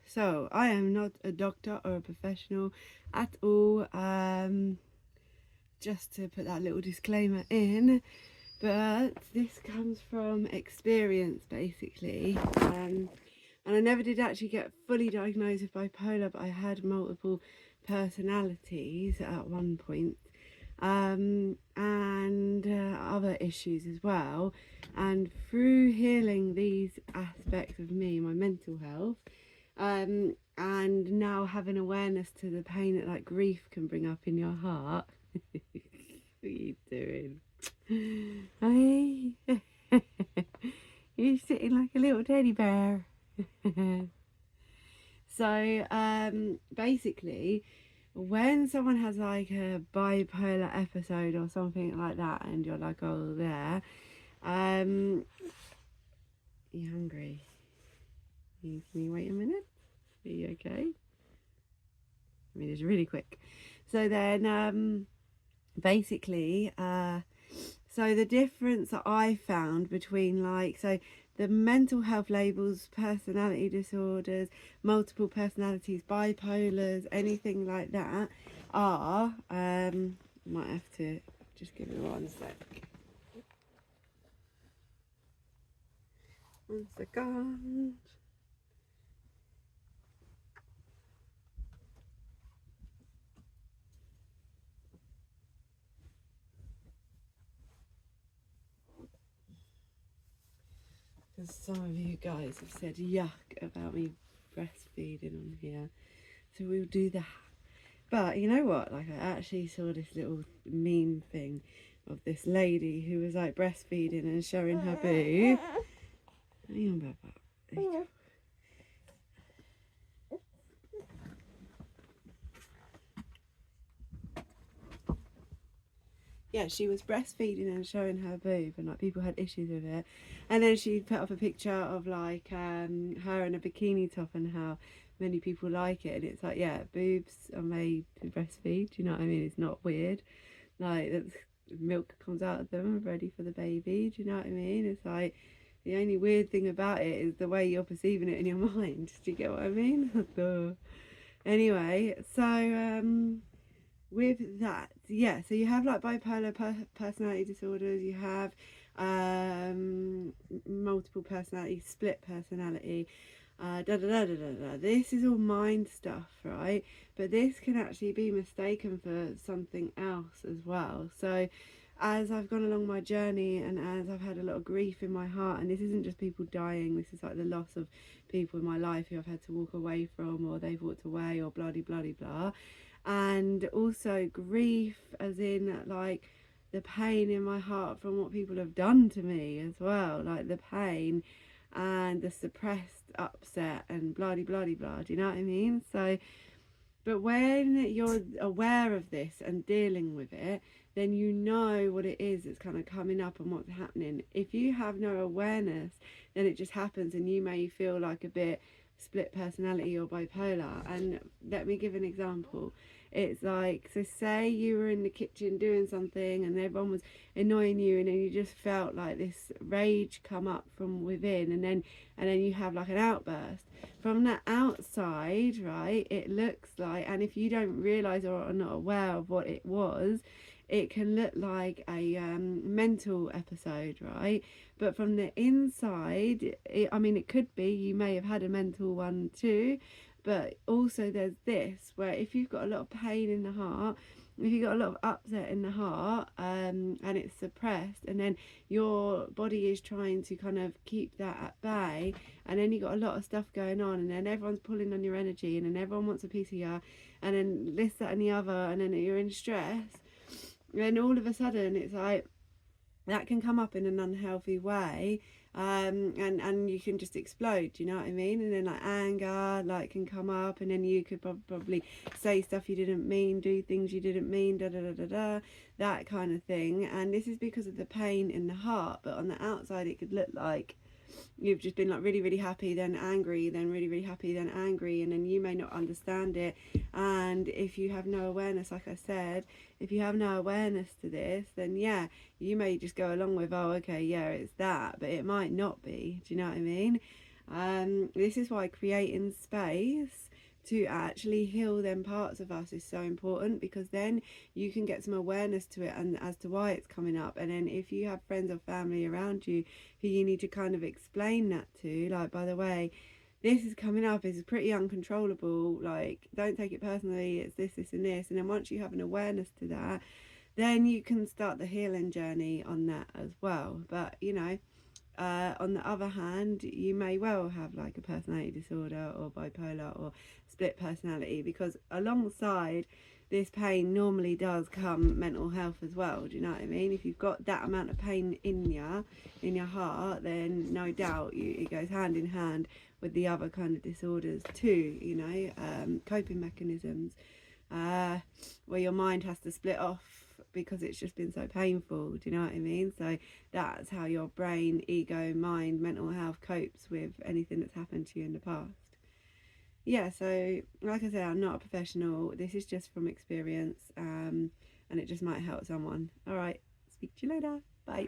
So I am not a doctor or a professional at all. Just to put that little disclaimer in, but this comes from experience basically. And I never did actually get fully diagnosed with bipolar, but I had multiple personalities at one point, and other issues as well. And through healing these aspects of me, my mental health, and now having awareness to the pain that like grief can bring up in your heart. What are you doing? Hey, you're sitting like a little teddy bear. So basically, when someone has like a bipolar episode or something like that, and you're like, oh, there, you're hungry. Can you wait a minute? Are you okay? I mean, it's really quick. So then, basically, so the difference that I found between the mental health labels, personality disorders, multiple personalities, bipolars, anything like that are, might have to just give me 1 sec. 1 second. Because some of you guys have said yuck about me breastfeeding on here. So we'll do that. But you know what? Like, I actually saw this little meme thing of this lady who was like breastfeeding and showing her boob. Hang on, Baba. There you go. Yeah, she was breastfeeding and showing her boob, and like people had issues with it. And then she put up a picture of like her in a bikini top and how many people like it. And it's like, yeah, boobs are made to breastfeed. Do you know what I mean? It's not weird. Like, that's, milk comes out of them ready for the baby. Do you know what I mean? It's like, the only weird thing about it is the way you're perceiving it in your mind. Do you get what I mean? Anyway, so with that, yeah, so you have like bipolar personality disorders, you have multiple personality, split personality, this is all mind stuff, right? But this can actually be mistaken for something else as well. So as I've gone along my journey and as I've had a lot of grief in my heart, and this isn't just people dying, this is like the loss of people in my life who I've had to walk away from, or they've walked away, or blah blah blah blah. And also grief as in like the pain in my heart from what people have done to me as well, like the pain and the suppressed upset and blah blah blah. Do you know what I mean? So, but when you're aware of this and dealing with it, then you know what it is that's kind of coming up and what's happening. If you have no awareness, then it just happens and you may feel like a bit split personality or bipolar. And let me give an example. It's like, so say you were in the kitchen doing something and everyone was annoying you, and then you just felt like this rage come up from within, and then you have like an outburst from the outside, right? It looks like, and if you don't realize or are not aware of what it was, it can look like a mental episode, right? But from the inside, I mean, it could be you may have had a mental one too, but also there's this where if you've got a lot of pain in the heart, if you've got a lot of upset in the heart, and it's suppressed, and then your body is trying to kind of keep that at bay, and then you've got a lot of stuff going on, and then everyone's pulling on your energy, and then everyone wants a piece of you, and then this, that, and the other, and then you're in stress, and all of a sudden it's like that can come up in an unhealthy way, and you can just explode. Do you know what I mean? And then like anger like can come up, and then you could probably say stuff you didn't mean, do things you didn't mean, that kind of thing. And this is because of the pain in the heart, but on the outside it could look like you've just been like really really happy, then angry, then really really happy, then angry, and then you may not understand it. And if you have no awareness, like I said, if you have no awareness to this, then yeah, you may just go along with, oh okay, yeah, it's that, but it might not be. Do you know what I mean? This is why creating space to actually heal them parts of us is so important, because then you can get some awareness to it and as to why it's coming up. And then if you have friends or family around you who you need to kind of explain that to, like, by the way, this is coming up, is pretty uncontrollable, like, don't take it personally, it's this and this. And then once you have an awareness to that, then you can start the healing journey on that as well. But you know, on the other hand, you may well have like a personality disorder or bipolar or split personality, because alongside this pain normally does come mental health as well. Do you know what I mean? If you've got that amount of pain in your heart, then no doubt it goes hand in hand with the other kind of disorders too, you know, coping mechanisms, where your mind has to split off because it's just been so painful. Do you know what I mean? So that's how your brain, ego, mind, mental health copes with anything that's happened to you in the past. Yeah, so like I said, I'm not a professional. This is just from experience, and it just might help someone. All right, speak to you later. Bye.